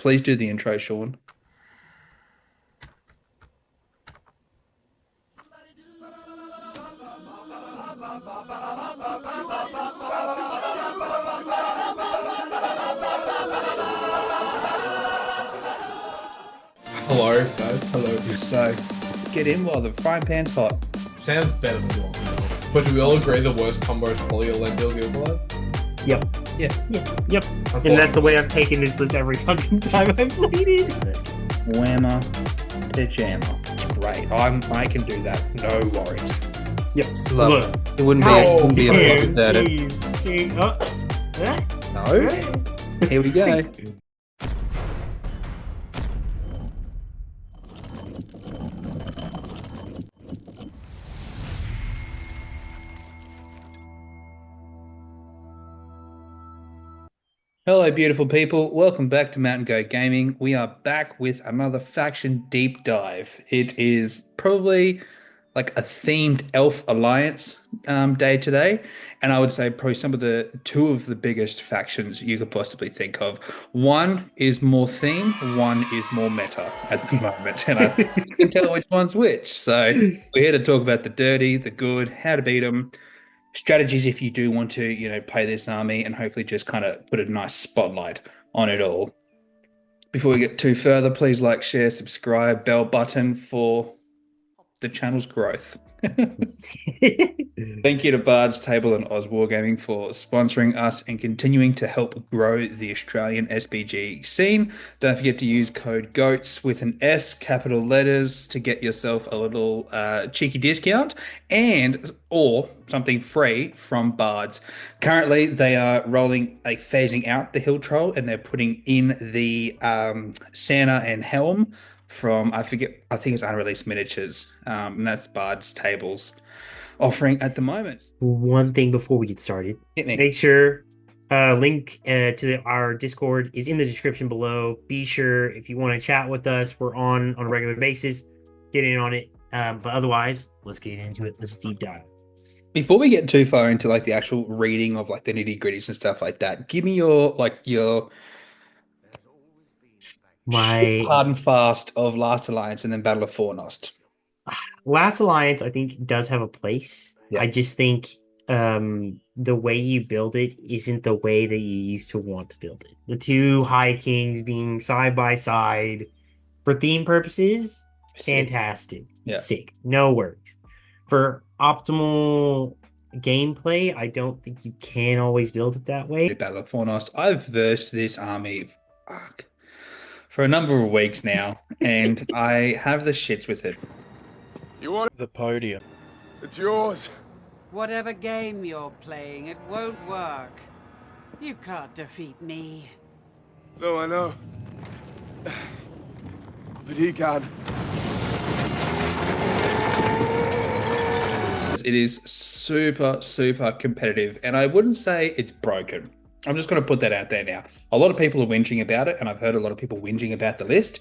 please do the intro, Sean. Hello, guys. Hello. So, get in while the frying pan's hot. Sounds better than one. But do we all agree the worst combo is probably a Lendil Gilgalad? Yep. Yep. And that's the way I've taken this list every fucking time I've played it. Whammer, pajama. It's great. I can do that. No worries. Yep. Look, it wouldn't be a fuck without it. No. Here we go. Hello, beautiful people. Welcome back to Mountain Goat Gaming. We are back with another faction deep dive. It is probably like a themed elf alliance day today, and I would say probably two of the biggest factions you could possibly think of. One is more theme, one is more meta at the moment, and I think you can tell which one's which. So we're here to talk about the dirty, the good, how to beat them, strategies if you do want to, play this army, and hopefully just kind of put a nice spotlight on it all. Before we get too further, please like, share, subscribe, bell button for the channel's growth. Thank you to Bard's Table and Oz Wargaming for sponsoring us and continuing to help grow the Australian SBG scene. Don't forget to use code GOATS with an S, capital letters, to get yourself a little cheeky discount or something free from Bards. Currently, they are phasing out the Hill Troll, and they're putting in the Santa and Helm from, I think it's Unreleased Miniatures, and that's Bard's Tables offering at the moment. One thing before we get started, make sure link to our Discord is in the description below. Be sure, if you want to chat with us, we're on a regular basis, get in on it. But otherwise, let's get into it. Let's deep dive. Before we get too far into the actual reading of the nitty gritties and stuff like that, give me your hard and fast of Last Alliance and then Battle of Fornost. Last Alliance, I think, does have a place. Yeah. I just think the way you build it isn't the way that you used to want to build it. The two High Kings being side by side for theme purposes, fantastic. Yeah. Sick. No worries. For optimal gameplay, I don't think you can always build it that way. Battle of Fornost. I've versed this army for a number of weeks now, and I have the shits with it. You want the podium? It's yours. Whatever game you're playing, it won't work. You can't defeat me. No, I know. But he can. It is super, super competitive, and I wouldn't say it's broken. I'm just going to put that out there now. A lot of people are whinging about it, and I've heard a lot of people whinging about the list.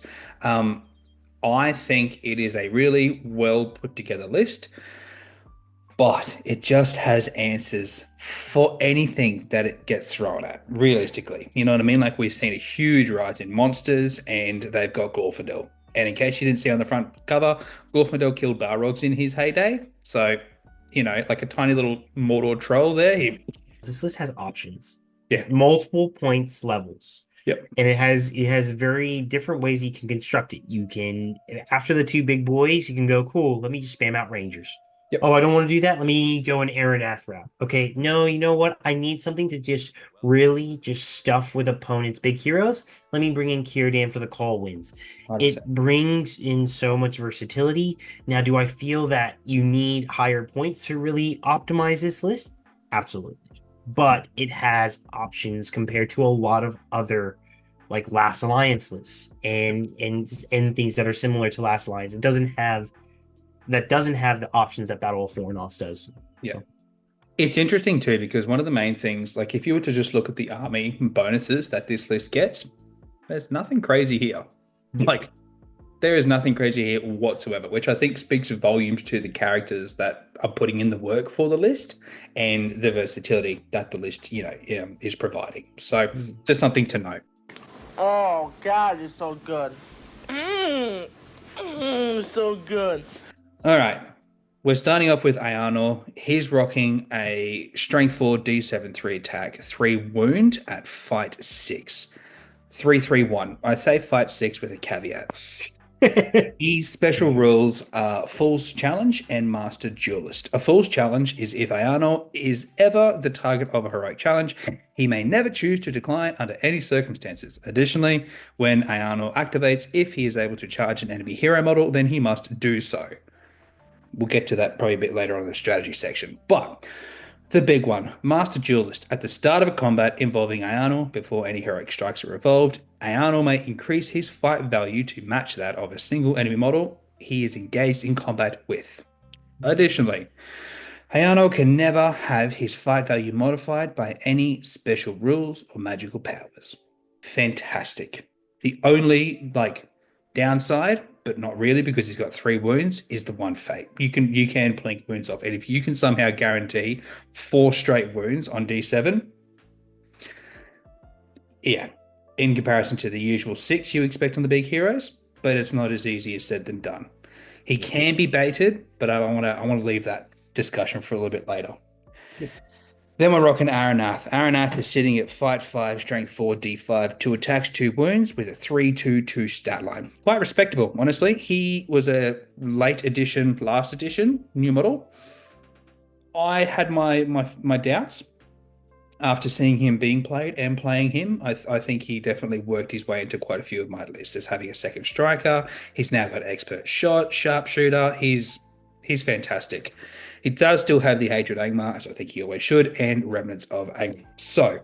I think it is a really well put together list, but it just has answers for anything that it gets thrown at, realistically. You know what I mean? We've seen a huge rise in monsters, and they've got Glorfindel. And in case you didn't see on the front cover, Glorfindel killed Balrogs in his heyday. So, a tiny little Mordor troll there. This list has options. Yeah. Multiple points levels. Yep. And it has very different ways you can construct it. You can, after the two big boys, you can go, cool, let me just spam out Rangers. Yep. Oh, I don't want to do that. Let me go an Aranath route. Okay, no, you know what? I need something to just really just stuff with opponents' big heroes. Let me bring in Círdan for the call wins. 100%. It brings in so much versatility. Now, do I feel that you need higher points to really optimize this list? Absolutely. But it has options compared to a lot of other Last Alliance lists and things that are similar to Last Alliance. It doesn't have the options that Battle of Fornost does. Yeah. So. It's interesting too, because one of the main things, if you were to just look at the army bonuses that this list gets, there's nothing crazy here. Yeah. There is nothing crazy here whatsoever, which I think speaks volumes to the characters that are putting in the work for the list and the versatility that the list, is providing. So just something to note. Oh, God, it's so good. So good. All right. We're starting off with Ayano. He's rocking a Strength 4 D7 3 attack, 3 wound at fight 6. 331. I say fight 6 with a caveat. His special rules are Fool's Challenge and Master Duelist. A Fool's Challenge is if Ayano is ever the target of a heroic challenge, he may never choose to decline under any circumstances. Additionally, when Ayano activates, if he is able to charge an enemy hero model, then he must do so. We'll get to that probably a bit later on in the strategy section. But the big one, Master Duelist. At the start of a combat involving Ayano, before any heroic strikes are evolved, Ayano may increase his fight value to match that of a single enemy model he is engaged in combat with. Additionally, Ayano can never have his fight value modified by any special rules or magical powers. Fantastic. The only downside, but not really because he's got 3 wounds, is the 1 fate. You can blink wounds off, and if you can somehow guarantee 4 straight wounds on D7, yeah, in comparison to the usual 6 you expect on the big heroes, but it's not as easy as said than done. He can be baited, but I want to leave that discussion for a little bit later. Yeah. Then we're rocking Aranath. Aranath is sitting at fight 5, strength 4, D5, 2 attacks, 2 wounds with a 3-2-2 stat line. Quite respectable, honestly. He was a late edition, last edition new model. I had my doubts after seeing him being played and playing him. I think he definitely worked his way into quite a few of my lists as having a second striker. He's now got expert shot, sharpshooter. He's fantastic. He does still have the Hatred Angmar, as I think he always should, and Remnants of Angmar. So,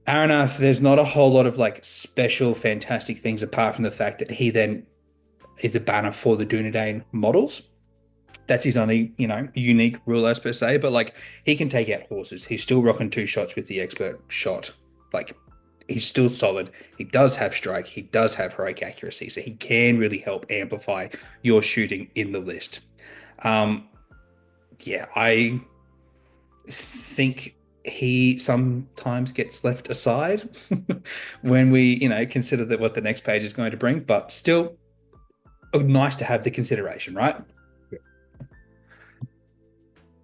Aranath, there's not a whole lot of special, fantastic things apart from the fact that he then is a banner for the Dunedain models. That's his only, unique rule as per se, but he can take out horses. He's still rocking 2 shots with the expert shot. He's still solid. He does have strike. He does have heroic accuracy, so he can really help amplify your shooting in the list. Yeah, I think he sometimes gets left aside when we, consider what the next page is going to bring, but still nice to have the consideration, right? Yeah.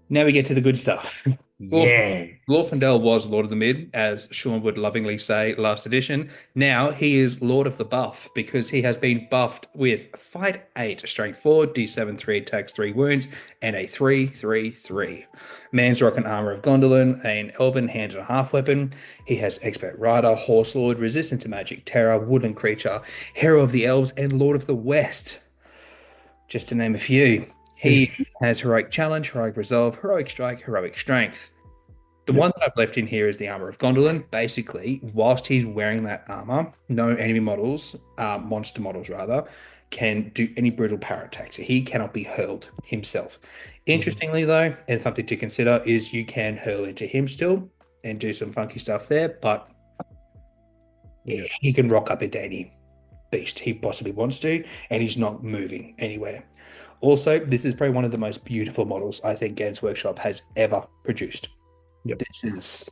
Now we get to the good stuff. Yeah. Glorfindel was Lord of the Mid, as Sean would lovingly say last edition. Now he is Lord of the Buff because he has been buffed with Fight 8, Strength 4, D7 3 attacks, 3 wounds, and a 3-3-3. Man's rocking Armor of Gondolin, an Elven hand and a half weapon. He has Expert Rider, Horse Lord, Resistant to Magic, Terror, Woodland Creature, Hero of the Elves, and Lord of the West. Just to name a few. He has Heroic Challenge, Heroic Resolve, Heroic Strike, Heroic Strength. The one that I've left in here is the Armor of Gondolin. Basically, whilst he's wearing that armor, no enemy models, monster models rather, can do any brutal power attacks. He cannot be hurled himself. Interestingly, though, and something to consider is you can hurl into him still and do some funky stuff there, but he can rock up into any beast he possibly wants to, and he's not moving anywhere. Also, this is probably one of the most beautiful models I think Games Workshop has ever produced. Yep. This is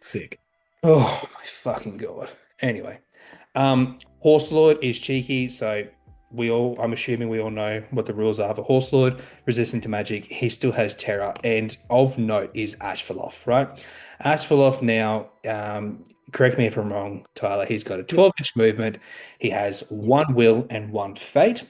sick. Oh my fucking god. Anyway, Horse Lord is cheeky, so I'm assuming we all know what the rules are for Horse Lord. Resistant to magic, he still has terror, and of note is Ashfaloth, right? Ashfaloth now, correct me if I'm wrong, Tyler, he's got a 12-inch movement, he has 1 will and 1 fate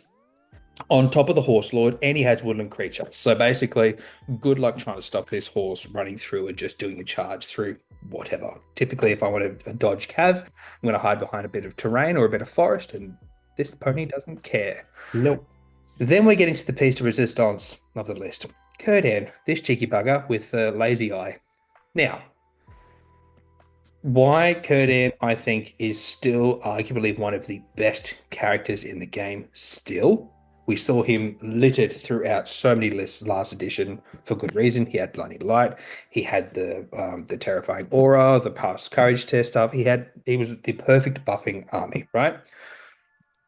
on top of the Horse Lord, and he has Woodland Creature. So basically, good luck trying to stop this horse running through and just doing a charge through whatever. Typically, if I want to dodge cav, I'm going to hide behind a bit of terrain or a bit of forest, and this pony doesn't care. Nope. Then we're getting to the piece de resistance of the list. Círdan, this cheeky bugger with a lazy eye. Now, why Círdan, I think, is still arguably one of the best characters in the game still. We saw him littered throughout so many lists last edition for good reason. He had Blinding Light. He had the Terrifying Aura, the Past Courage test stuff. He was the perfect buffing army, right?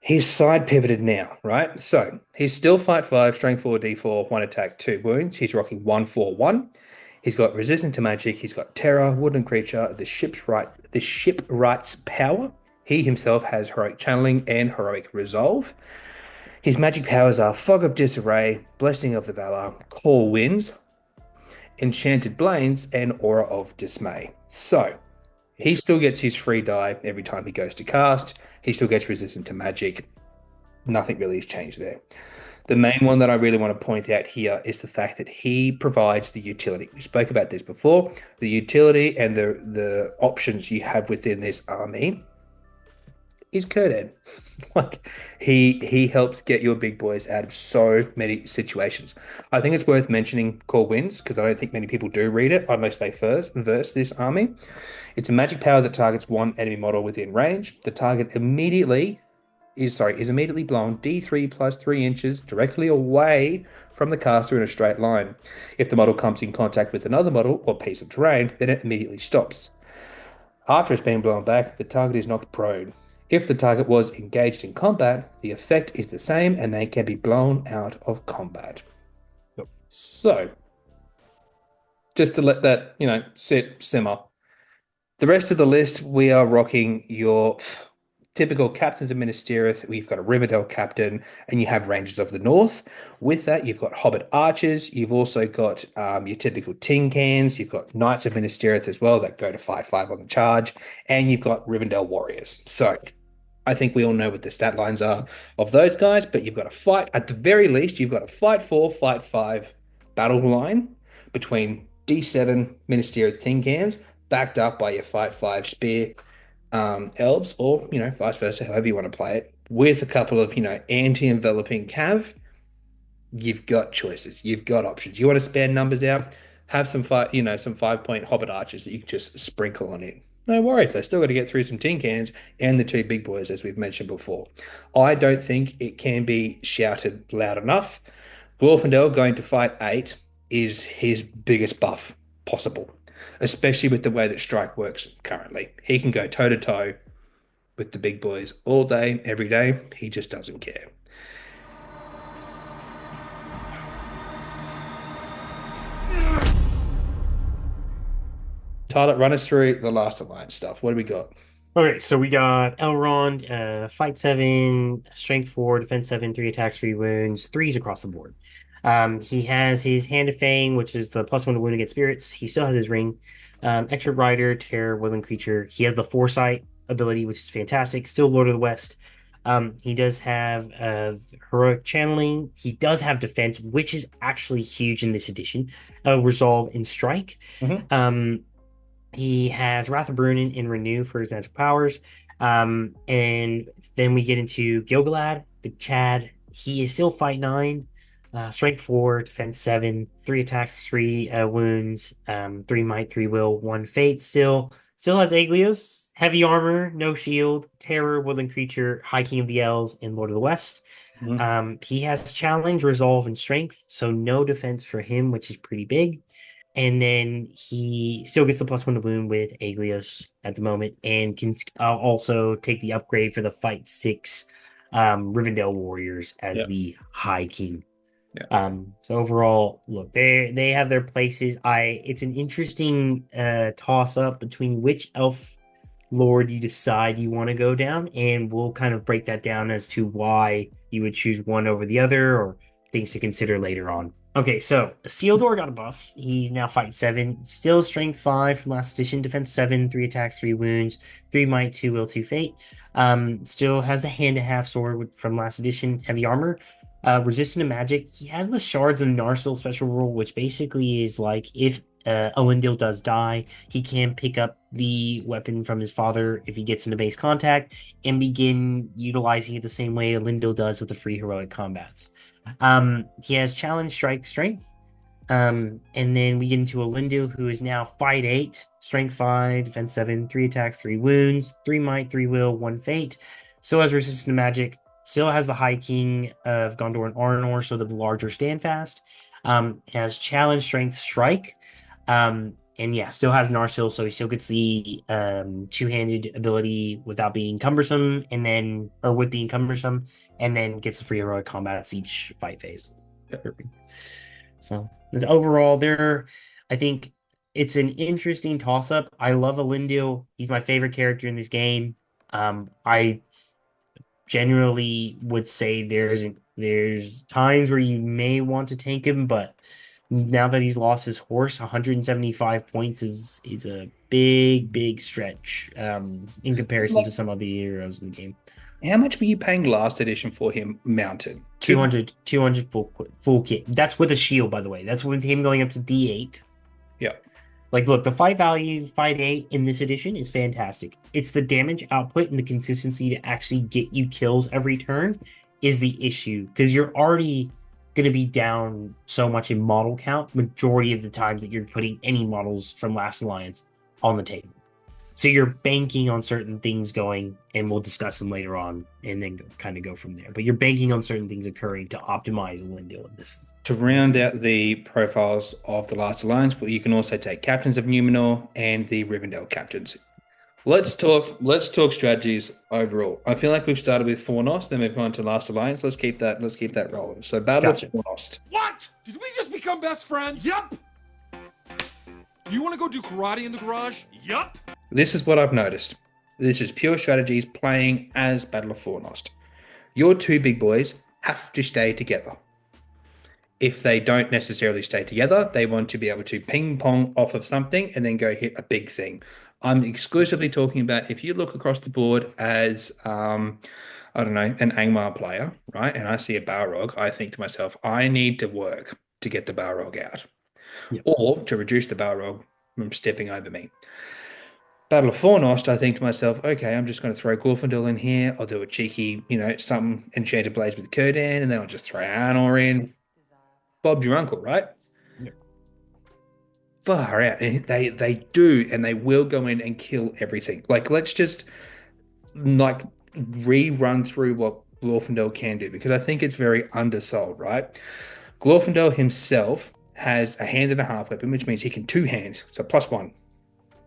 He's side pivoted now, right? So he's still Fight 5, Strength 4, D4, 1 attack, 2 wounds. He's rocking 1-4-1. He's got Resistant to Magic. He's got Terror, Woodland Creature, the Shipwright's Power, He himself has heroic channeling and heroic resolve. His magic powers are Fog of Disarray, Blessing of the Valor, Call Winds, Enchanted Blades, and Aura of Dismay. So, he still gets his free die every time he goes to cast. He still gets resistant to magic. Nothing really has changed there. The main one that I really want to point out here is the fact that he provides the utility. We spoke about this before. The utility and the options you have within this army is Kurdan. Like he helps get your big boys out of so many situations. I think it's worth mentioning Core Winds because I don't think many people do read it unless they first verse this army. It's a magic power that targets one enemy model within range. The target is immediately blown D3 plus 3 inches directly away from the caster in a straight line. If the model comes in contact with another model or piece of terrain, then it immediately stops. After it's been blown back, the target is knocked prone. If the target was engaged in combat, the effect is the same and they can be blown out of combat. So, just to let that, simmer. The rest of the list, we are rocking your typical captains of Minas Tirith. We've got a Rivendell captain, and you have Rangers of the North. With that, you've got Hobbit archers. You've also got your typical tin cans. You've got Knights of Minas Tirith as well that go to 5/5 on the charge, and you've got Rivendell warriors. So, I think we all know what the stat lines are of those guys, but you've got a fight. At the very least, you've got a fight 4, fight 5 battle line between D7 Minas Tirith tin cans, backed up by your fight 5 spear elves, or vice versa, however you want to play it, with a couple of anti-enveloping cav. You've got choices, you've got options. You want to span numbers out, have some 5-point Hobbit archers that you can just sprinkle on it. No worries, they still got to get through some tin cans and the two big boys, as we've mentioned before. I don't think it can be shouted loud enough. Glorfindel going to fight 8 is his biggest buff possible, especially with the way that Strike works currently. He can go toe-to-toe with the big boys all day, every day. He just doesn't care. Tyler, run us through the last alliance stuff. What do we got? Okay, so we got Elrond, fight 7, strength 4, defense 7, 3 attacks, 3 wounds, 3s across the board. He has his Hand of Fang, which is the +1 to wound against spirits. He still has his ring. Expert Rider, Terror, Woodland Creature. He has the Foresight ability, which is fantastic. Still Lord of the West. He does have Heroic Channeling. He does have Defense, which is actually huge in this edition. Resolve and Strike. He has Wrath of Brunin and Renew for his magic powers. And then we get into Gilgalad, the Chad. He is still fight 9, strength 4, defense 7, 3 attacks, 3 wounds, 3 might, 3 will, 1 fate. Still has Aglios, heavy armor, no shield, terror, woodland creature, High King of the Elves, and Lord of the West. He has challenge, resolve, and strength, so no defense for him, which is pretty big. And then he still gets the +1 to wound with Aglios at the moment, and can also take the upgrade for the fight 6 Rivendell warriors as the High King. So overall, look, they have their places. It's an interesting toss up between which elf lord you decide you want to go down, and we'll kind of break that down as to why you would choose one over the other, or things to consider later on. Okay, so Isildur got a buff. He's now fight 7, still strength 5 from last edition, defense 7, 3 attacks, 3 wounds, 3 might, 2 will, 2 fate. Still has a hand-to-half sword from last edition, heavy armor, resistant to magic. He has the Shards of Narsil special rule, which basically is like if Elendil does die, he can pick up the weapon from his father if he gets into base contact and begin utilizing it the same way Elendil does with the free heroic combats. He has challenge, strike, strength. And then we get into Elendil, who is now fight 8, strength 5, defense 7, 3 attacks, 3 wounds, 3 might, 3 will, 1 fate. Still has resistance to magic. Still has the High King of Gondor and Arnor, so the larger standfast. Has challenge, strength, strike. And yeah, still has Narsil, so he still gets the two-handed ability without being cumbersome, with being cumbersome, and then gets the free heroic combats each fight phase. So overall, I think it's an interesting toss-up. I love Elendil. He's my favorite character in this game. I generally would say there's times where you may want to tank him, but now that he's lost his horse, 175 points is a big stretch in comparison Like, to some other heroes in the game. how much were you paying last edition for him mounted? 200 full kit. That's with a shield, by the way. That's with him going up to D8. Yeah. Like, look, the fight value, fight 8 in this edition is fantastic. It's the damage output and the consistency to actually get you kills every turn is the issue. Because you're already going to be down so much in model count majority of the times that you're putting any models from Last Alliance on the table. So you're banking on certain things going, and we'll discuss them later on, and then kind of go from there. But you're banking on certain things occurring to optimize Elendil. And this To round out the profiles of the Last Alliance, but you can also take Captains of Numenor and the Rivendell captains. Let's talk strategies overall. I feel like we've started with Fornost, then we've gone to Last Alliance. Let's keep that rolling. So Battle Gotcha. of Fornost. What? Did we just become best friends? Yup. You want to go do karate in the garage? Yup. This is what I've noticed. This is pure strategies playing as Battle of Fornost. Your two big boys have to stay together. If they don't necessarily stay together, they want to be able to ping pong off of something and then go hit a big thing. I'm exclusively talking about if you look across the board as, I don't know, an Angmar player, right? And I see a Balrog, I think to myself, I need to work to get the Balrog out. Yep. Or to reduce the Balrog from stepping over me. Battle of Fornost, I think to myself, okay, I'm just going to throw Glorfindel in here. I'll do a cheeky, some Enchanted Blades with Círdan, and then I'll just throw Arnor in. Bob's your uncle, right? Yep. Far out. And they do, and they will go in and kill everything. Like, let's just, rerun through what Glorfindel can do, because I think it's very undersold, right? Glorfindel himself has a hand and a half weapon, which means he can two-hand, so +1.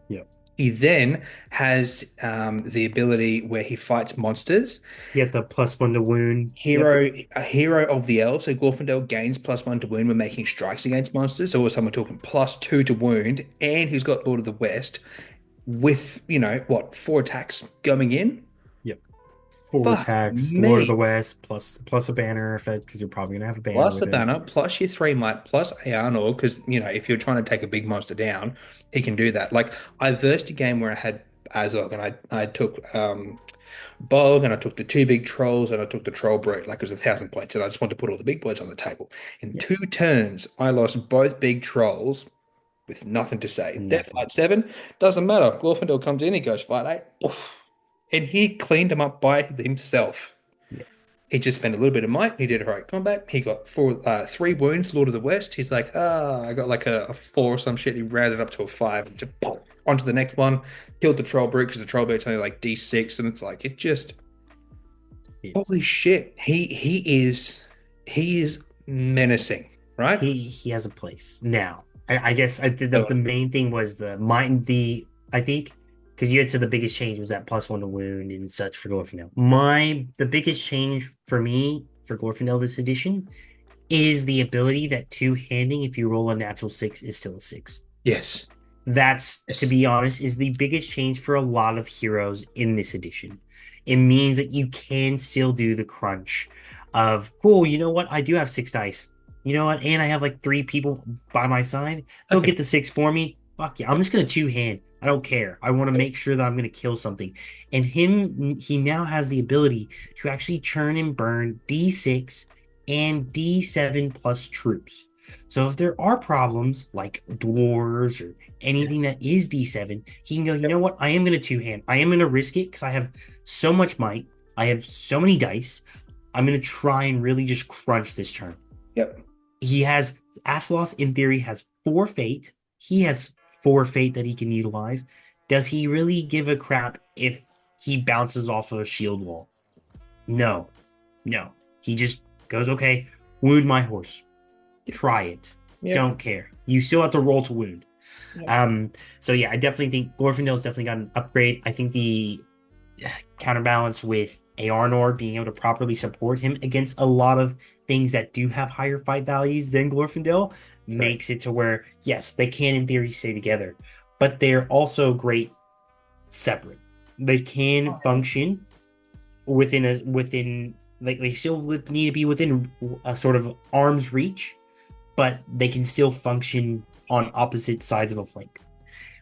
Yep. He then has the ability where he fights monsters. You get the +1 to wound. A hero of the elves. So Glorfindel gains +1 to wound when making strikes against monsters. So we're talking +2 to wound, and he's got Lord of the West with 4 attacks going in. Yep. 4 attacks. me. Lord of the West plus a banner effect because you're probably gonna have a banner. Plus with a banner, plus your 3 might, plus Arnor, because if you're trying to take a big monster down, he can do that. Like, I versed a game where I had Azog, and I took Bog, and I took the 2 big trolls, and I took the troll brute. Like, it was 1,000 points, and I just wanted to put all the big boys on the table. In 2 turns, I lost both big trolls with nothing to say. They're fight 7, doesn't matter. Glorfindel comes in, he goes fight 8, oof, and he cleaned them up by himself. He just spent a little bit of might. He did heroic combat. He got 3 wounds, Lord of the West. He's like, I got like a 4 or some shit. He rounded up to a 5. And just onto the next one. Killed the troll brute because the troll brute's only like D6. And it's like, holy shit. He is menacing, right? He has a place. Now, I guess the main thing was I think, because you had said the biggest change was that +1 to wound and such for Glorfindel. The biggest change for me for Glorfindel this edition is the ability that 2-handing, if you roll a natural 6, is still a 6. Yes. That's, to be honest, is the biggest change for a lot of heroes in this edition. It means that you can still do the crunch of, cool, you know what? I do have 6 dice. You know what? And I have like 3 people by my side. They'll get the 6 for me. Fuck yeah. I'm just going to 2-hand. I don't care. I want to make sure that I'm going to kill something. And he now has the ability to actually churn and burn D6 and D7 plus troops. So if there are problems like dwarves or anything that is D7, he can go, you know what? I am going to 2-hand. I am going to risk it because I have so much might. I have so many dice. I'm going to try and really just crunch this turn. Yep. He has, Astalos in theory has 4 fate. He has 4 fate that he can utilize. Does he really give a crap if he bounces off of a shield wall? No. He just goes, okay, wound my horse. Try it. Yep. Don't care. You still have to roll to wound. Yep. So yeah, I definitely think Glorfindel's definitely got an upgrade. I think the counterbalance with Arnor being able to properly support him against a lot of things that do have higher fight values than Glorfindel makes it to where, yes, they can in theory stay together, but they're also great separate. they can function within like they still would need to be within a sort of arm's reach, but they can still function on opposite sides of a flank,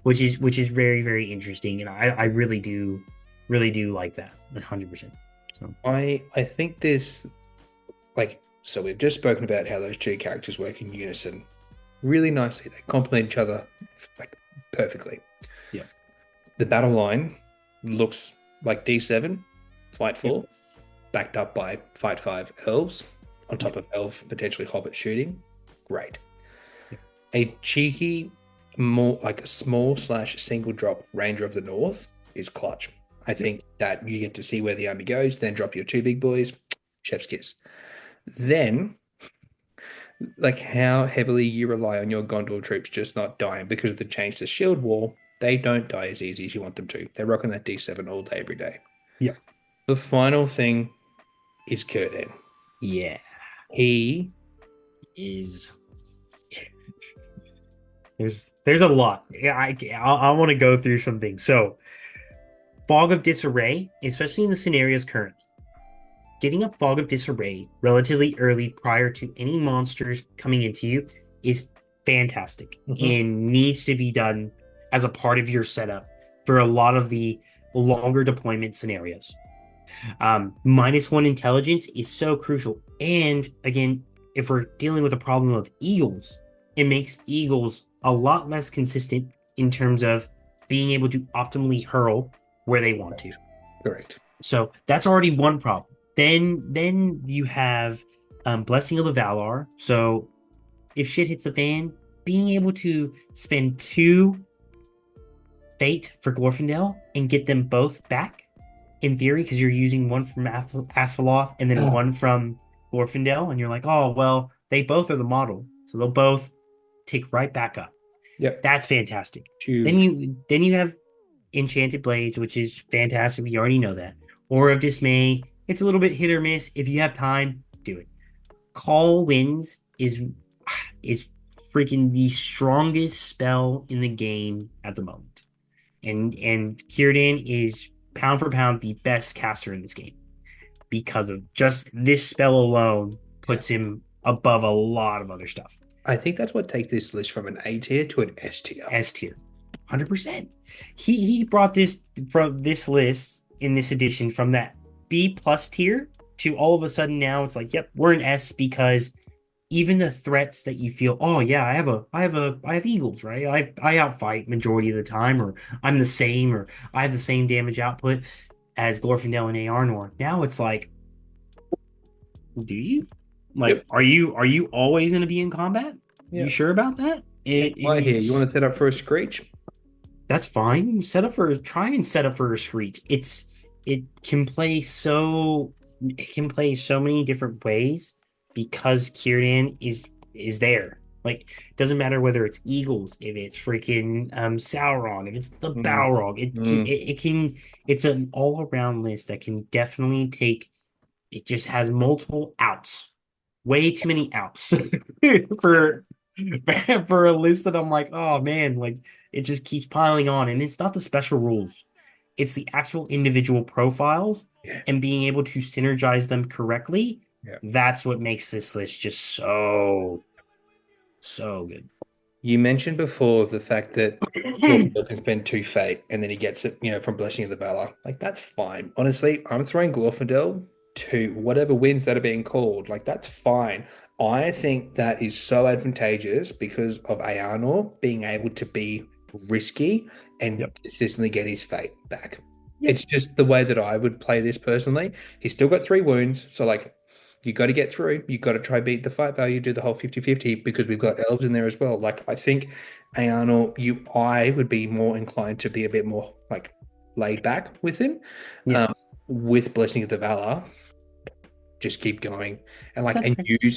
which is very, very interesting, and I really do like that 100%. So I think this, like, so we've just spoken about how those two characters work in unison really nicely. They complement each other like perfectly. Yeah. The battle line looks like D7, Fight 4, backed up by Fight 5 elves, on top of elf, potentially hobbit shooting. Great. A cheeky, more like a small / single drop Ranger of the North is clutch. I think that you get to see where the army goes, then drop your two big boys, chef's kiss. Then, like how heavily you rely on your Gondor troops just not dying because of the change to shield wall. They don't die as easy as you want them to. They're rocking that D7 all day, every day. Yeah. The final thing is Círdan. yeah, He is there's a lot. Yeah, I want to go through some things. So, Fog of Disarray, especially in the scenarios current, getting a Fog of Disarray relatively early prior to any monsters coming into you is fantastic and needs to be done as a part of your setup for a lot of the longer deployment scenarios. -1 intelligence is so crucial. And again, if we're dealing with a problem of eagles, it makes eagles a lot less consistent in terms of being able to optimally hurl where they want to. correct. So that's already one problem. Then you have Blessing of the Valar. So if shit hits the fan, being able to spend 2 fate for Glorfindel and get them both back, in theory, because you're using one from Asphalloth and then one from Glorfindel, and you're like, oh, well, they both are the model, so they'll both take right back up. Yep. That's fantastic. Huge. Then you have Enchanted Blades, which is fantastic. We already know that. Aura of Dismay, it's a little bit hit or miss. If you have time, do it. Call Winds is freaking the strongest spell in the game at the moment. And Círdan is pound for pound the best caster in this game because of just this spell alone puts him above a lot of other stuff. I think that's what takes this list from an A tier to an S tier. S tier. 100%. He brought this from this list in this edition from that B plus tier to all of a sudden now it's like, yep, we're an S, because even the threats that you feel, oh yeah, I have eagles, right? I outfight majority of the time, or I'm the same, or I have the same damage output as Glorfindel and Arnor. Now it's like, do you? Like, Yep. are you always going to be in combat? Yeah. You sure about that? Why here? You want to set up for a Screech? That's fine. Try and set up for a Screech. It can play so many different ways because Círdan is there. Like, it doesn't matter whether it's eagles, if it's freaking Sauron, if it's the Balrog. It's an all around list that can definitely take. It just has multiple outs, way too many outs for a list that I'm like, oh man, like it just keeps piling on. And it's not the special rules, it's the actual individual profiles and being able to synergize them correctly. That's what makes this list just so good. You mentioned before the fact that Glorfindel can spend 2 fate and then he gets it, from Blessing of the Valor. Like, that's fine. Honestly, I'm throwing Glorfindel to whatever wins that are being called. Like, that's fine. I think that is so advantageous because of Arnor being able to be risky and consistently get his fate back. It's just the way that I would play this personally. He's still got 3 wounds, so like, you got to get through. You got to try beat the fight value, do the whole 50-50 because we've got elves in there as well. Like, I think Arnor, I would be more inclined to be a bit more like laid back with him. With Blessing of the Valor, just keep going and like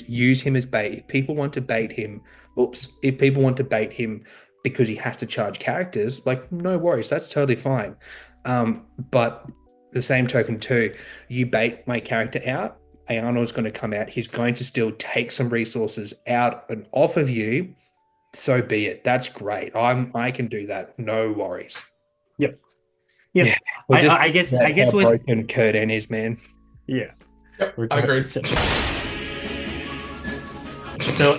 use him as bait. If people want to bait him, because he has to charge characters, like, no worries, that's totally fine. But the same token too, you bait my character out, Arnor is going to come out. He's going to still take some resources out and off of you. So be it. That's great. I can do that. No worries. Yep. Yeah. I guess how with broken Kurdan is, man. yeah. Yep, We're I agree. So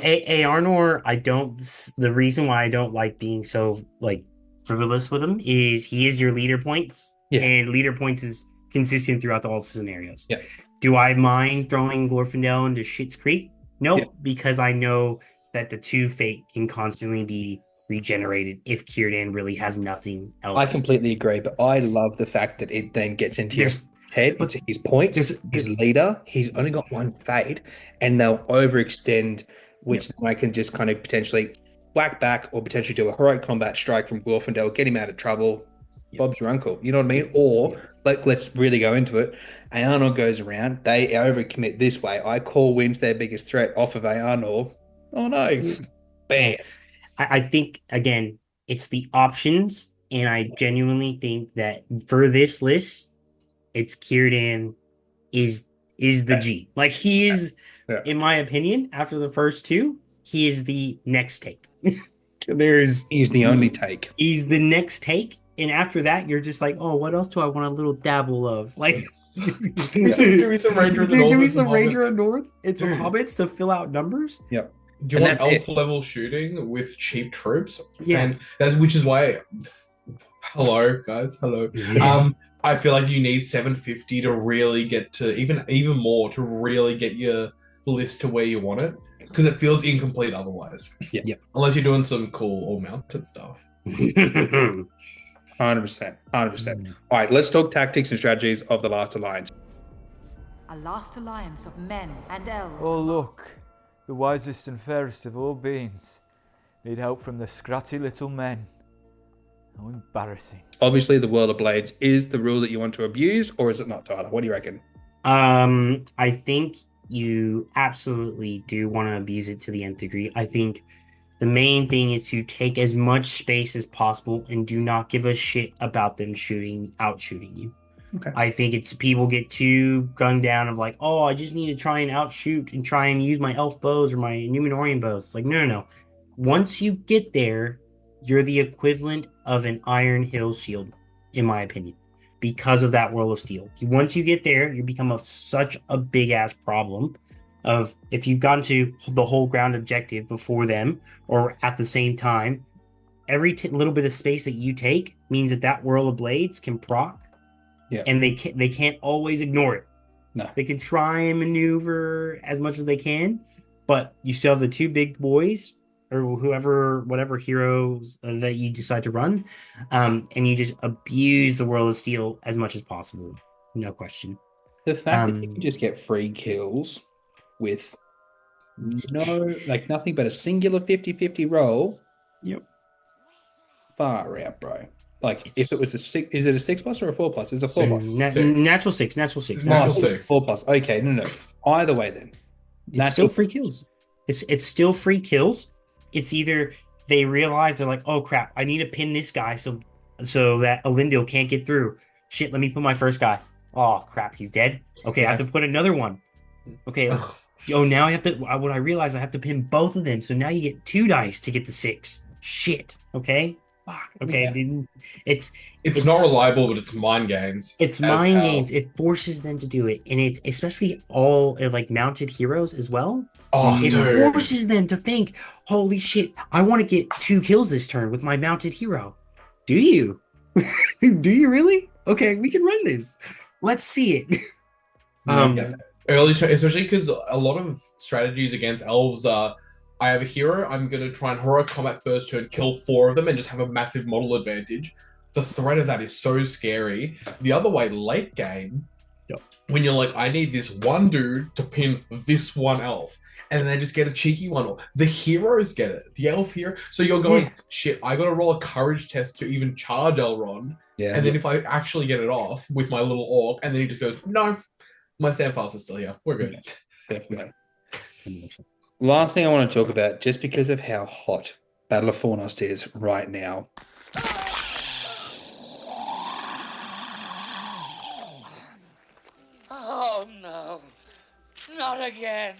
Arnor, I don't. The reason why I don't like being so like frivolous with him is he is your leader points, Yeah. and leader points is consistent throughout all scenarios. Yeah. Do I mind throwing Glorfindel into Schitt's Creek? Nope, Yeah. because I know that the 2 fate can constantly be regenerated if Círdan really has nothing else. I completely agree, but I love the fact that it then gets into your head. It's his points, his leader. He's only got 1 fate, and they'll overextend, which then I can just kind of potentially whack back or potentially do a heroic combat strike from Glorfindel, get him out of trouble. Bob's your uncle. You know what I mean? Or let's really go into it. Aarnor goes around. They overcommit this way. I call wins their biggest threat off of Aarnor. Oh no! Bam. I think again, it's the options, and I genuinely think that for this list, it's Círdan is the G. Like he is, in my opinion, after the first 2, he is the next take. He's the only take. He's the next take. And after that, you're just like, oh, what else do I want a little dabble of? Like, give me some Ranger of the North. Give me some Ranger of North and some hobbits to fill out numbers. Yep. Do you want elf level shooting with cheap troops? Yeah. And that's which is why. Hello, guys. Hello. I feel like you need 750 to really get to even more to really get your list to where you want it, because it feels incomplete otherwise. Yeah. Unless you're doing some cool all mounted stuff. 100%. 100%. All right, let's talk tactics and strategies of the Last Alliance. A last alliance of men and elves. Oh, look, the wisest and fairest of all beings need help from the scratty little men. How embarrassing. Obviously, the World of Blades is the rule that you want to abuse, or is it not, Tyler? What do you reckon? I think you absolutely do want to abuse it to the nth degree. I think the main thing is to take as much space as possible and do not give a shit about them shooting you. Okay. I think it's people get too gunned down of like, oh, I just need to try and outshoot and try and use my elf bows or my Numenorian bows. It's like, no. Once you get there, you're the equivalent of an Iron Hill shield, in my opinion, because of that World of Steel. Once you get there, you become such a big ass problem. Of if you've gotten to the whole ground objective before them or at the same time, every little bit of space that you take means that Whirl of Blades can proc, and they can't always ignore it. No, they can try and maneuver as much as they can, but you still have the 2 big boys or whatever heroes that you decide to run, and you just abuse the Whirl of Steel as much as possible. No question. The fact that you can just get free kills with nothing but a singular 50-50 roll. Yep. Far out, bro. Like if it was a 6, is it a 6+ or a 4+? It's a 4+. Natural six. 4+. Okay, no. Either way, then it's still free kills. It's still free kills. It's either they realize they're like, oh crap, I need to pin this guy so that Elendil can't get through. Shit, let me put my first guy. Oh crap, he's dead. Okay, I have to put another one. Okay. Oh, now I have to. What I realize, I have to pin both of them. So now you get 2 dice to get the 6. Shit. Okay. Fuck. Okay. Yeah. It's not reliable, but it's mind games. It's mind games. It forces them to do it, and it's especially all like mounted heroes as well. Oh, it forces them to think, holy shit, I want to get 2 kills this turn with my mounted hero. Do you? Do you really? Okay, we can run this. Let's see it. Early, especially because a lot of strategies against elves are, I have a hero, I'm going to try and heroic combat first turn, kill 4 of them, and just have a massive model advantage. The threat of that is so scary. The other way, late game, when you're like, I need this one dude to pin this one elf, and then they just get a cheeky one. The heroes get it, the elf hero. So you're going, shit, I got to roll a courage test to even charge Elrond. Yeah. And then if I actually get it off with my little orc, and then he just goes, no, my standfast is still here. We're good. Definitely. Last thing I want to talk about, just because of how hot Battle of Fornost is right now. Oh no, not again.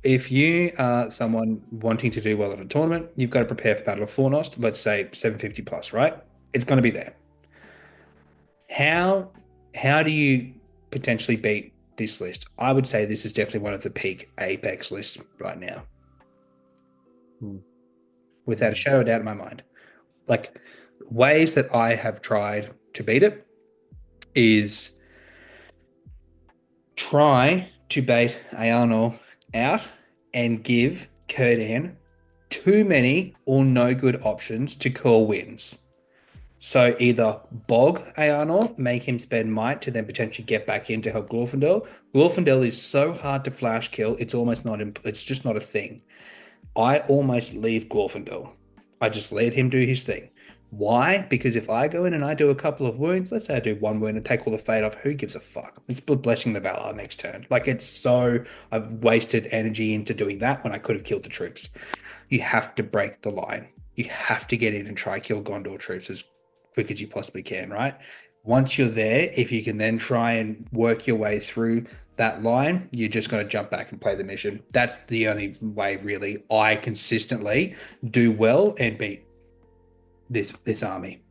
If you are someone wanting to do well at a tournament, you've got to prepare for Battle of Fornost, let's say 750+, right? It's going to be there. How do you potentially beat this list? I would say this is definitely one of the peak Apex lists right now. Without a shadow of doubt in my mind. Like, ways that I have tried to beat it is try to bait Ayano out and give Kurdan too many or no good options to call wins. So either bog Ayano, make him spend might to then potentially get back in to help Glorfindel. Glorfindel is so hard to flash kill, it's almost not, it's just not a thing. I almost leave Glorfindel. I just let him do his thing. Why? Because if I go in and I do a couple of wounds, let's say I do one wound and take all the fade off, who gives a fuck? It's Blessing the Valor next turn. Like, it's so, I've wasted energy into doing that when I could have killed the troops. You have to break the line. You have to get in and try kill Gondor troops as quick as you possibly can, right? Once you're there, if you can then try and work your way through that line, you're just going to jump back and play the mission. That's the only way, really, I consistently do well and beat this army.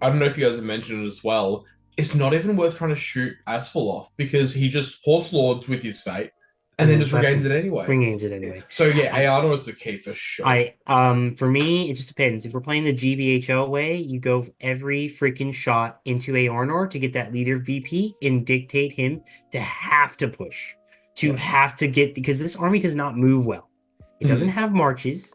I don't know if you guys have mentioned it as well. It's not even worth trying to shoot Asphalt off because he just Horse Lords with his fate and then just regains it anyway. Regains it anyway. So yeah, Ayano is the key for sure. For me, it just depends. If we're playing the GBHL way, you go every freaking shot into Arnor to get that leader VP and dictate him to have to push, have to get, because this army does not move well. It doesn't have marches.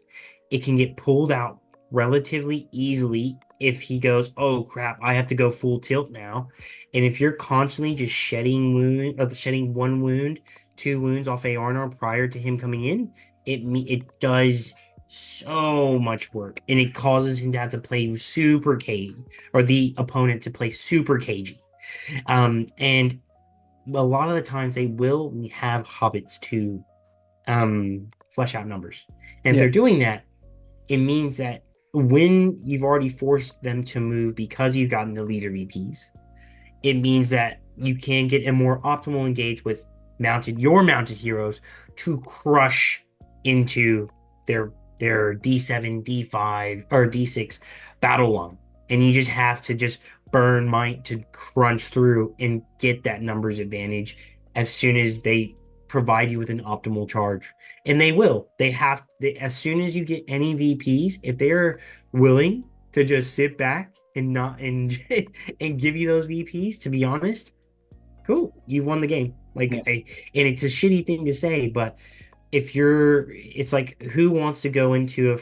It can get pulled out relatively easily if he goes, oh crap, I have to go full tilt now. And if you're constantly just shedding one wound, 2 wounds off Arnor prior to him coming in, it does so much work, and it causes him to have to play super cagey, or the opponent to play super cagey. And a lot of the times they will have hobbits to flesh out numbers, and if they're doing that, it means that when you've already forced them to move because you've gotten the leader VPs, it means that you can get a more optimal engage with your mounted heroes to crush into their D7, D5, or D6 battle line. And you just have to just burn might to crunch through and get that numbers advantage as soon as they provide you with an optimal charge. And they will. As soon as you get any VPs, if they're willing to just sit back and not and give you those VPs, to be honest, cool, you've won the game. And it's a shitty thing to say, but it's like, who wants to go into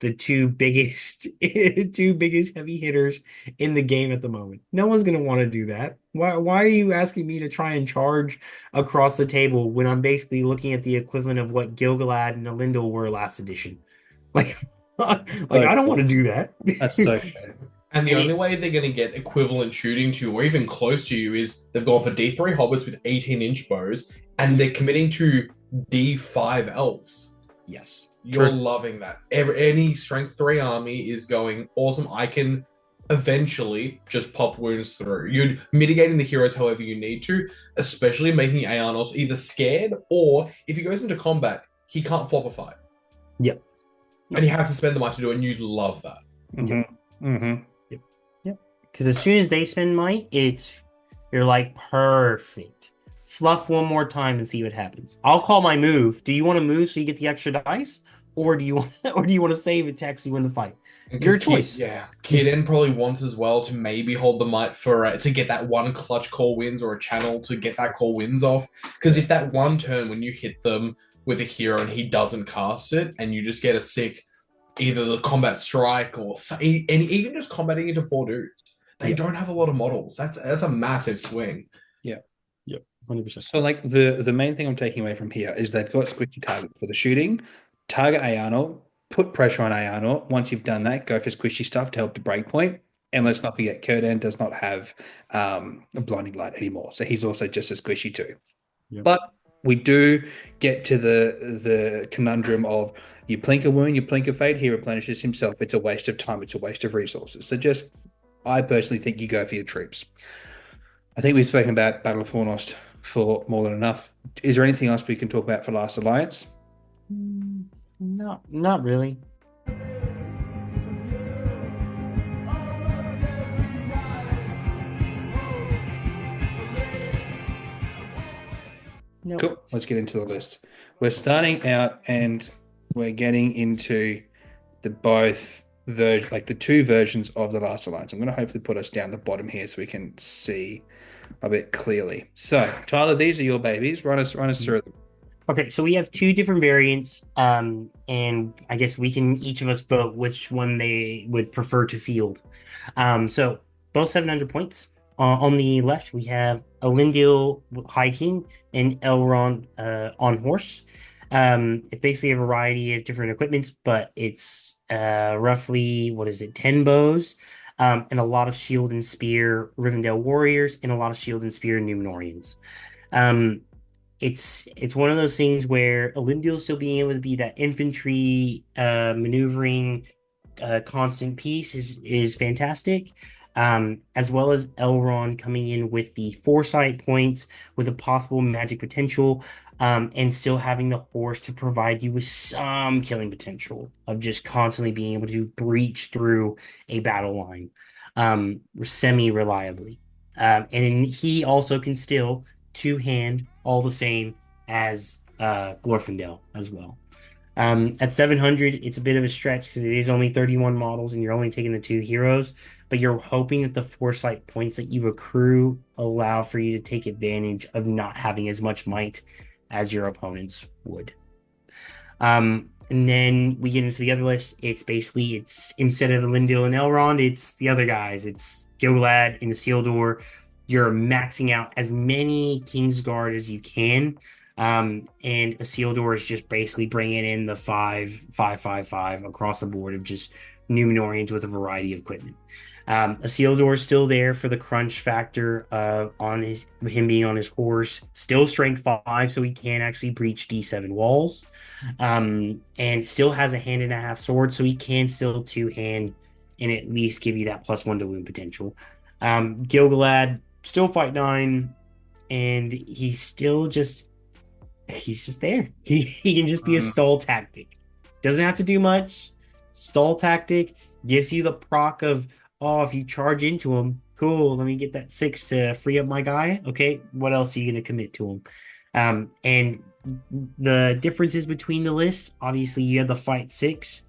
the two biggest heavy hitters in the game at the moment? No one's going to want to do that. Why are you asking me to try and charge across the table when I'm basically looking at the equivalent of what Gil-galad and Elendil were last edition? I don't want to do that. That's so true. And the only way they're going to get equivalent shooting to, or even close to you, is they've gone for D3 hobbits with 18-inch bows, and they're committing to D5 elves. Yes. You're loving that. Any strength 3 army is going, awesome, I can eventually just pop wounds through. You're mitigating the heroes however you need to, especially making Aeonos either scared, or if he goes into combat, he can't flop a fight. Yep. And he has to spend the might to do it, and you love that. Mm-hmm. Mm-hmm. Because as soon as they spend might, you're like, perfect. Fluff one more time and see what happens. I'll call my move. Do you want to move so you get the extra dice, or do you want to save it to actually win the fight? Your choice. Kiden probably wants as well to maybe hold the might for to get that one clutch call wins, or a channel to get that call wins off. Because if that one turn when you hit them with a hero and he doesn't cast it, and you just get a sick, either the combat strike or even just combating into 4 dudes. They don't have a lot of models. That's a massive swing. Yeah. Yep. 100%. So the main thing I'm taking away from here is they've got squishy target for the shooting. Target Ayano, put pressure on Ayano. Once you've done that, go for squishy stuff to help the breakpoint. And let's not forget, Kurdan does not have a blinding light anymore. So he's also just a squishy too. Yep. But we do get to the conundrum of you plink a wound, you plink a fate, he replenishes himself. It's a waste of time. It's a waste of resources. So I personally think you go for your troops. I think we've spoken about Battle of Fornost for more than enough. Is there anything else we can talk about for Last Alliance? Not really. No. Cool. Let's get into the list. We're starting out and we're getting into the two versions of the Last Alliance. I'm going to hopefully put us down the bottom here so we can see a bit clearly. So, Tyler, these are your babies. Run us through them. Okay, so we have two different variants, and I guess we can each of us vote which one they would prefer to field. So both 700 points. On the left, we have Elendil hiking and Elrond on horse. It's basically a variety of different equipments, but it's roughly, 10 bows, and a lot of shield and spear Rivendell warriors, and a lot of shield and spear Númenóreans. It's one of those things where Elendil still being able to be that infantry maneuvering constant piece is fantastic. As well as Elrond coming in with the foresight points with a possible magic potential, and still having the horse to provide you with some killing potential of just constantly being able to breach through a battle line semi-reliably. And he also can still two-hand all the same as Glorfindel as well. At 700, it's a bit of a stretch because it is only 31 models and you're only taking the two heroes, but you're hoping that the foresight points that you accrue allow for you to take advantage of not having as much might as your opponents would. And then we get into the other list. It's instead of Elendil and Elrond, it's the other guys. It's Gil-galad and Isildur. You're maxing out as many Kingsguard as you can. And Isildur is just basically bringing in the 5 across the board of just Númenóreans with a variety of equipment. Isildur is still there for the crunch factor on him being on his horse. Still strength 5, so he can actually breach D7 walls. And still has a hand and a half sword, so he can still two-hand and at least give you that +1 to wound potential. Gil-galad still fight 9, and he's just there. He can just be a stall tactic. Doesn't have to do much. Stall tactic gives you the proc of, if you charge into him, cool, let me get that 6 to free up my guy. Okay, what else are you going to commit to him? And the differences between the lists, obviously you have the fight 6,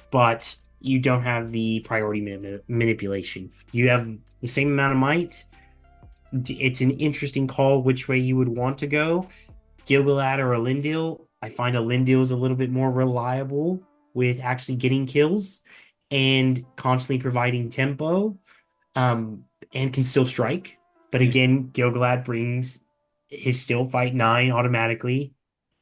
but you don't have the priority manipulation. You have the same amount of might. It's an interesting call which way you would want to go. Gil-galad or Elendil. I find Elendil is a little bit more reliable with actually getting kills and constantly providing tempo, and can still strike. But again, Gil-galad brings his still fight 9 automatically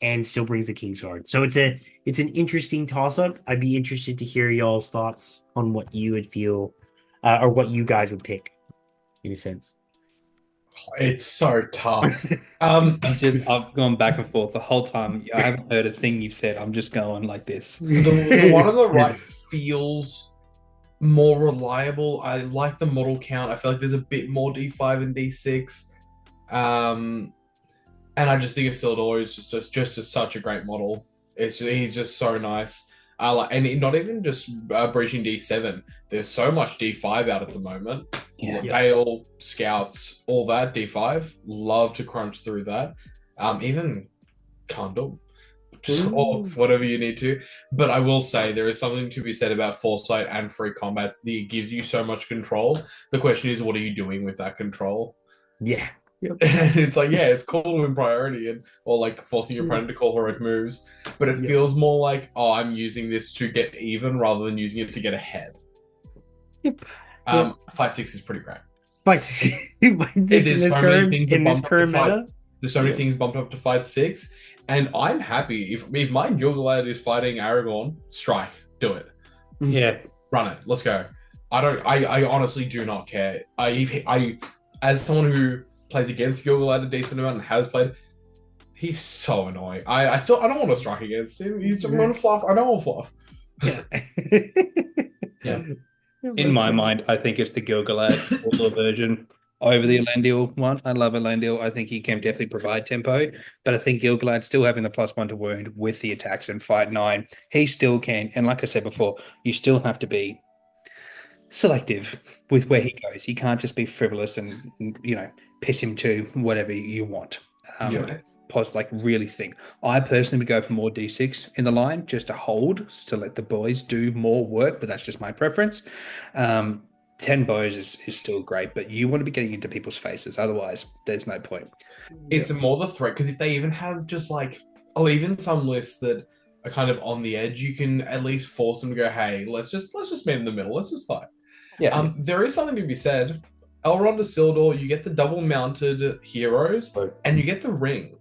and still brings the Kingsguard. So it's an interesting toss-up. I'd be interested to hear y'all's thoughts on what you would feel, or what you guys would pick, in a sense. It's so tough. I've gone back and forth the whole time. I haven't heard a thing you've said. I'm just going like this. The one on the right feels more reliable. I like the model count. I feel like there's a bit more D5 and D6. And I just think Isildur is just such a great model. He's just so nice. And not even just breaching D7. There's so much D5 out at the moment. Yeah. Dale, Scouts, all that D5. Love to crunch through that. Even Kandum. Just orcs, whatever you need to. But I will say there is something to be said about foresight and free combats. It gives you so much control. The question is, what are you doing with that control? Yeah. Yep. It's like, yeah, it's cool to win priority or like forcing your opponent to call heroic moves, but it feels more like, I'm using this to get even rather than using it to get ahead. Yep. Fight 6 is pretty great. Fight 6 there's so many things in this current meta. There's so many things bumped up to fight 6, and I'm happy if my Gil-galad is fighting Aragorn, strike, do it. Yeah, run it. Let's go. I honestly do not care. I as someone who plays against Gil-galad a decent amount and has played, he's so annoying. I don't want to strike against him. He's just one fluff. I don't want fluff. Yeah. Yeah. In my mind, I think it's the Gil-galad older version over the Elendil one. I love Elendil. I think he can definitely provide tempo, but I think Gil-galad still having the +1 to wound with the attacks in fight 9, he still can. And like I said before, you still have to be selective with where he goes. You can't just be frivolous and piss him to whatever you want. really think. I personally would go for more D6 in the line just to hold, to let the boys do more work, but that's just my preference. 10 bows is still great, but you want to be getting into people's faces. Otherwise, there's no point. It's more the threat, because if they even have just like, or even some lists that are kind of on the edge, you can at least force them to go, hey, let's just meet in the middle. Let's just fight. Yeah. There is something to be said. Elrond to Isildur, you get the double-mounted heroes, and you get the ring.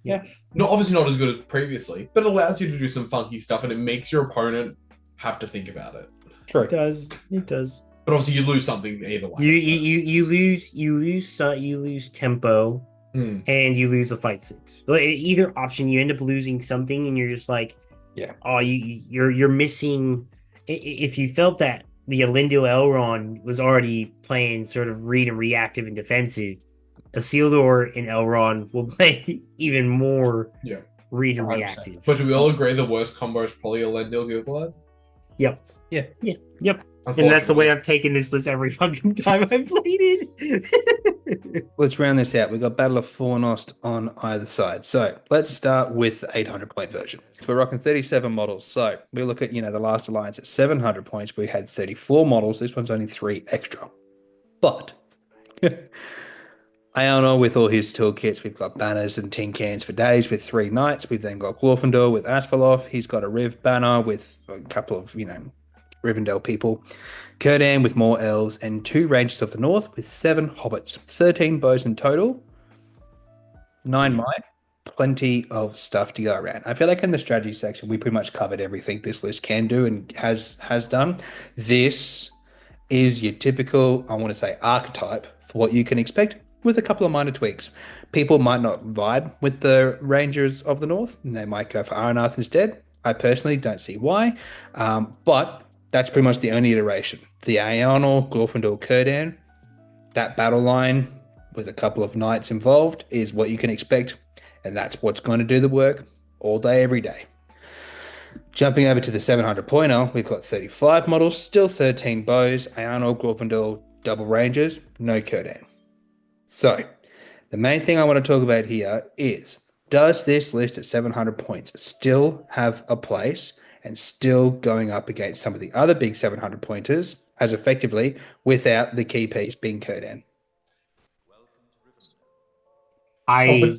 Yeah. Obviously not as good as previously, but it allows you to do some funky stuff, and it makes your opponent have to think about it. True. It does. But obviously, you lose something either way. You lose tempo, and you lose the fight six. Either option, you end up losing something, and you're just like, you're missing. If you felt that the Elendil Elrond was already playing sort of read and reactive and defensive, Isildur and Elrond will play even more read and reactive. But do we all agree the worst combo is probably Elendil Gilgalad? Yep. Yeah. And that's the way I've taken this list every fucking time I've played it. Let's round this out. We've got Battle of Fornost on either side. So let's start with the 800-point version. So we're rocking 37 models. So we look at, the last alliance at 700 points. We had 34 models. This one's only 3 extra. But Iona with all his toolkits. We've got banners and tin cans for days with 3 knights. We've then got Glorfindel with Asphalov. He's got a Riv banner with a couple of, Rivendell people. Círdan with more elves, and 2 Rangers of the North with 7 hobbits. 13 bows in total. 9 might. Plenty of stuff to go around. I feel like in the strategy section, we pretty much covered everything this list can do and has done. This is your typical, I want to say, archetype for what you can expect, with a couple of minor tweaks. People might not vibe with the Rangers of the North, and they might go for Arenath instead. I personally don't see why, but that's pretty much the only iteration. The Aeonor, Glorfindel, Círdan, that battle line with a couple of knights involved is what you can expect, and that's what's going to do the work all day, every day. Jumping over to the 700-pointer, we've got 35 models, still 13 bows, Aeonor, Glorfindel, double rangers, no Círdan. So, the main thing I want to talk about here is, does this list at 700 points still have a place and still going up against some of the other big 700 pointers as effectively without the key piece being Círdan? I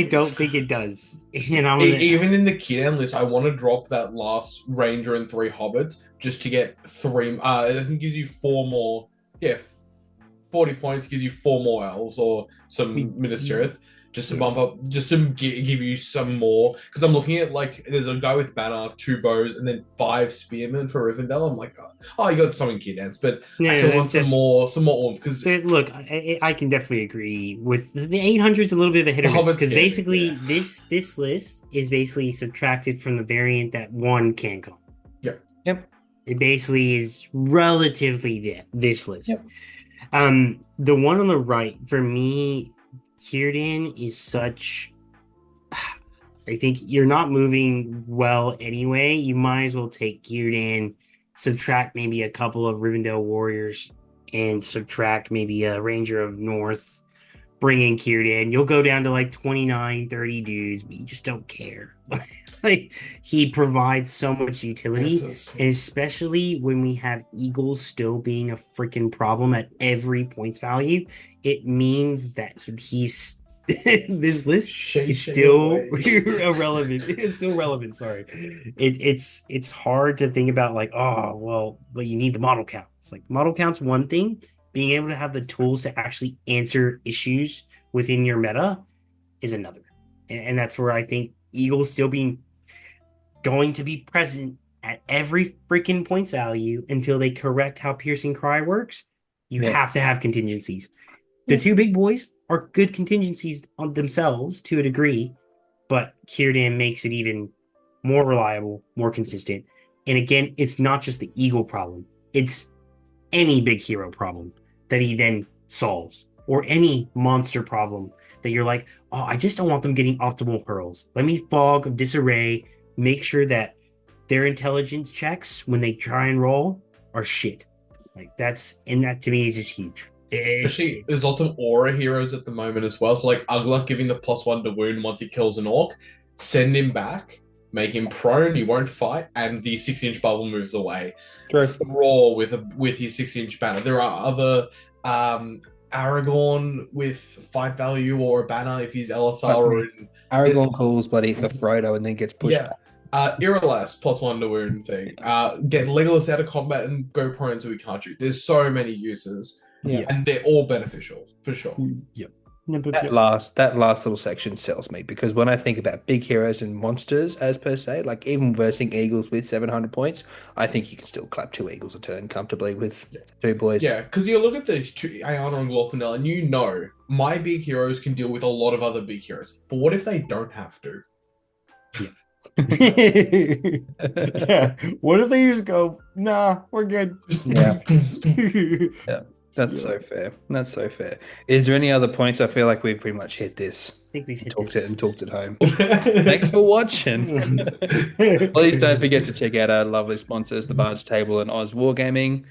don't think it does. Even in the Círdan list, I want to drop that last ranger and 3 hobbits just to get 3. I think it gives you 4 more. 40 points gives you 4 more elves or some Ministerieth. Just to bump up, just to give you some more. Because I'm looking at, there's a guy with banner, 2 bows, and then 5 spearmen for Rivendell. I'm like, you got some in Círdan's, but I still want some more oomph. Because look, I can definitely agree with the 800's a little bit of a hit or miss, because basically this list is basically subtracted from the variant that 1 can come. Yep. It basically is relatively this list. Yep. The one on the right, for me, Círdan is such. I think you're not moving well anyway. You might as well take Círdan, subtract maybe a couple of Rivendell warriors, and subtract maybe a Ranger of North. Bring in Círdan. You'll go down to 29, 30 dudes, but you just don't care. He provides so much utility, and especially when we have Eagles still being a freaking problem at every points value, it means that he's this list is still irrelevant. It's still relevant. Sorry, it's hard to think about but you need the model count. It's model count's one thing. Being able to have the tools to actually answer issues within your meta is another, and that's where I think Eagles still going to be present at every freaking points value until they correct how Piercing Cry works. You have to have contingencies. The 2 big boys are good contingencies on themselves to a degree, but Círdan makes it even more reliable, more consistent. And again, it's not just the Eagle problem. It's any big hero problem that he then solves, or any monster problem that you're like, I just don't want them getting optimal hurls. Let me fog, disarray, make sure that their intelligence checks when they try and roll are shit. That to me is just huge. Especially, there's lots of aura heroes at the moment as well. So like Ugla giving the +1 to wound once he kills an orc, send him back, make him prone, he won't fight, and the 6-inch bubble moves away. True. Thrall with his 6-inch banner. There are other Aragorn with fight value or a banner if he's LSR or in Aragorn calls bloody for Frodo and then gets pushed back. Irolas +1 to wound thing. Get Legolas out of combat and go prone so he can't shoot. There's so many uses. Yeah. And they're all beneficial for sure. Yep. That last little section sells me because when I think about big heroes and monsters as per se, like even versing eagles with 700 points, I think you can still clap 2 eagles a turn comfortably with 2 boys. Yeah, because you look at the Ayana and Glorfindel and you know my big heroes can deal with a lot of other big heroes. But what if they don't have to? Yeah. What if they just go, nah, we're good. Yeah. Yeah. That's so fair. That's so fair. Is there any other points? I feel like we've pretty much hit this. I think we've hit talked this. it and talked it home. Thanks for watching. Please don't forget to check out our lovely sponsors, The Barge Table and Oz Wargaming.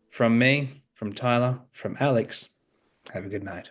From me, from Tyler, from Alex, have a good night.